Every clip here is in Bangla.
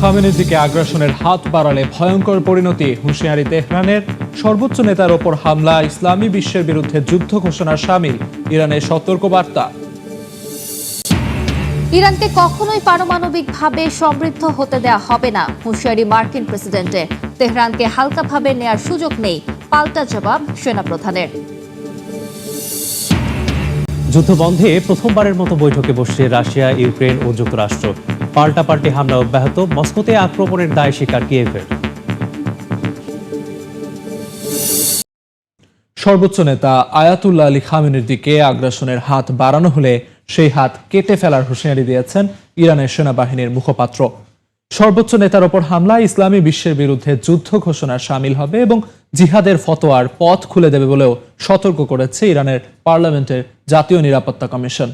খামেনির দিকে আগ্রাসনের হাত বাড়ালে ভয়ঙ্কর পরিণতি, হুঁশিয়ারি তেহরানের। সর্বোচ্চ নেতার ওপর হামলা, ইসলামী বিশ্বের বিরুদ্ধে যুদ্ধ ঘোষণার শামিল ইরানের সতর্কবার্তা। ইরানকে কখনোই পারমাণবিকভাবে সমৃদ্ধ হতে দেয়া হবে না, হুঁশিয়ারি মার্কিন প্রেসিডেন্টের। তেহরানকে হালকাভাবে নেয়ার সুযোগ নেই, পাল্টা জবাব সেনাপ্রধানের। যুদ্ধবন্ধে প্রথমবারের মতো বৈঠকে বসছে রাশিয়া, ইউক্রেন ও যুক্তরাষ্ট্র। পাল্টাপাল্টি হামলা অব্যাহত, মস্কোতে আক্রমণের দায় স্বীকার কিয়েভের। সর্বোচ্চ নেতা আয়াতুল্লাহ আলী খামেনির দিকে আগ্রাসনের হাত বাড়ানো হলে সেই হাত কেটে ফেলার হুঁশিয়ারি দিয়েছেন ইরানের সেনাবাহিনীর মুখপাত্র। সর্বোচ্চ নেতার ওপর হামলা ইসলামী বিশ্বের বিরুদ্ধে যুদ্ধ ঘোষণার শামিল হবে এবং জিহাদের ফতোয়ার পথ খুলে দেবে বলেও সতর্ক করেছে ইরানের পার্লামেন্টের জাতীয় নিরাপত্তা কমিশন।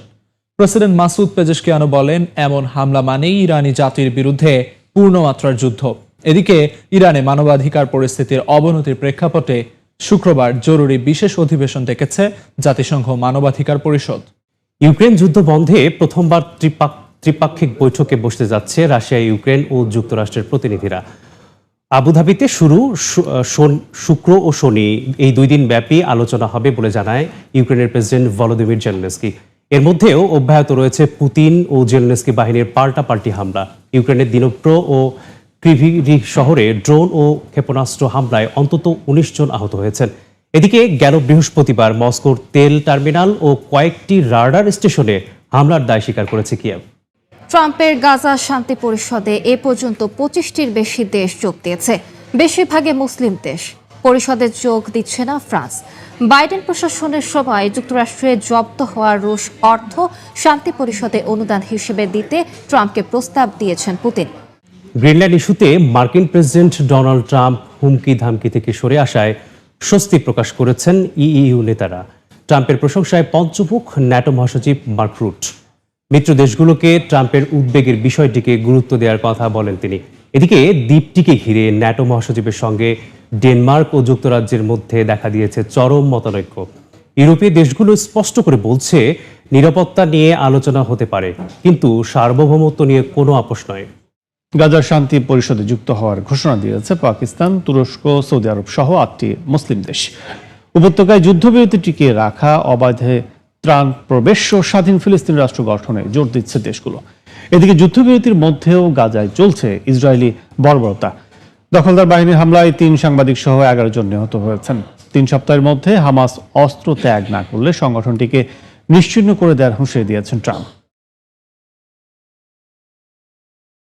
প্রেসিডেন্ট মাসুদ পেজেশকিয়ানো বলেন, এমন হামলা মানেই ইরানি জাতির বিরুদ্ধে পূর্ণমাত্রার যুদ্ধ। এদিকে ইরানে মানবাধিকার পরিস্থিতির অবনতির প্রেক্ষাপটে শুক্রবার জরুরি বিশেষ অধিবেশন ডেকেছে জাতিসংঘ মানবাধিকার পরিষদ। ইউক্রেন যুদ্ধ বন্ধে প্রথমবার ত্রিপাক্ষিক বৈঠকে বসতে যাচ্ছে রাশিয়া, ইউক্রেন ও যুক্তরাষ্ট্রের প্রতিনিধিরা। আবুধাবিতে শুক্র ও শনি এই 2 দিন ব্যাপী আলোচনা হবে বলে জানায় ইউক্রেনের প্রেসিডেন্ট ভলোদিমির জেলেনস্কি। এর মধ্যেও অব্যাহত রয়েছে পুতিন ও জেলেনস্কি বাহিনীর পাল্টাপাল্টি হামলা। ইউক্রেনের দিনোপ্রো ও ক্রিভিরিহ শহরে ড্রোন ও ক্ষেপণাস্ত্র হামলায় অন্তত 19 জন আহত হয়েছেন। এদিকে গেল বৃহস্পতিবার মস্কোর তেল টার্মিনাল ও কয়েকটি রাডার স্টেশনে হামলার দায় স্বীকার করেছে কিয়েভ। ট্রাম্পের গাজা শান্তি পরিষদে এ পর্যন্ত 25টির বেশি দেশ যোগ দিয়েছে, বেশিরভাগই মুসলিম দেশ। পরিষদে যোগ দিচ্ছে না ফ্রান্স। বাইডেন প্রশাসনের সময় যুক্তরাষ্ট্রে জব্দ হওয়া রুশ অর্থ শান্তি পরিষদে অনুদান হিসেবে দিতে ট্রাম্পকে প্রস্তাব দিয়েছেন পুতিন। গ্রিনল্যান্ড ইস্যুতে মার্কিন প্রেসিডেন্ট ডোনাল্ড ট্রাম্প হুমকি ধামকি থেকে সরে আসায় স্বস্তি প্রকাশ করেছেন ইইউ নেতারা। ট্রাম্পের প্রশংসায় পঞ্চমুখ ন্যাটো মহাসচিব মার্ক রুট। মিত্র দেশগুলোকে ট্রাম্পের উদ্বেগের বিষয়টিকে গুরুত্ব দেওয়ার কথা বলেন তিনি। এদিকে দ্বীপটিকে ঘিরে ন্যাটো মহাসচিবের সঙ্গে ডেনমার্ক ও যুক্তরাজ্যের মধ্যে দেখা দিয়েছে চরম মতানৈক্য। ইউরোপীয় দেশগুলো স্পষ্ট করে বলছে নিরাপত্তা নিয়ে আলোচনা হতে পারে, কিন্তু সার্বভৌমত্ব নিয়ে কোনো আপোষ নয়। গাজার শান্তি পরিষদে যুক্ত হওয়ার ঘোষণা দিয়েছে পাকিস্তান, তুরস্ক, সৌদি আরব সহ 8টি মুসলিম দেশ। উপত্যকায় যুদ্ধবিরতি টিকিয়ে রাখা, অবাধে ত্রাণ প্রবেশ ও স্বাধীন ফিলিস্তিন রাষ্ট্র গঠনে জোর দিচ্ছে দেশগুলো। এদিকে যুদ্ধবিরতির মধ্যেও গাজায় চলছে ইসরায়েলি বর্বরতা। দখলদার বাহিনীর হামলায় 3 সাংবাদিক সহ 11 জন নিহত হয়েছেন। 3 সপ্তাহের মধ্যে হামাস অস্ত্র ত্যাগ না করলে সংগঠনটিকে নিশ্চিহ্ন করে দেওয়ার হুঁশিয়ারি দিয়েছেন ট্রাম্প।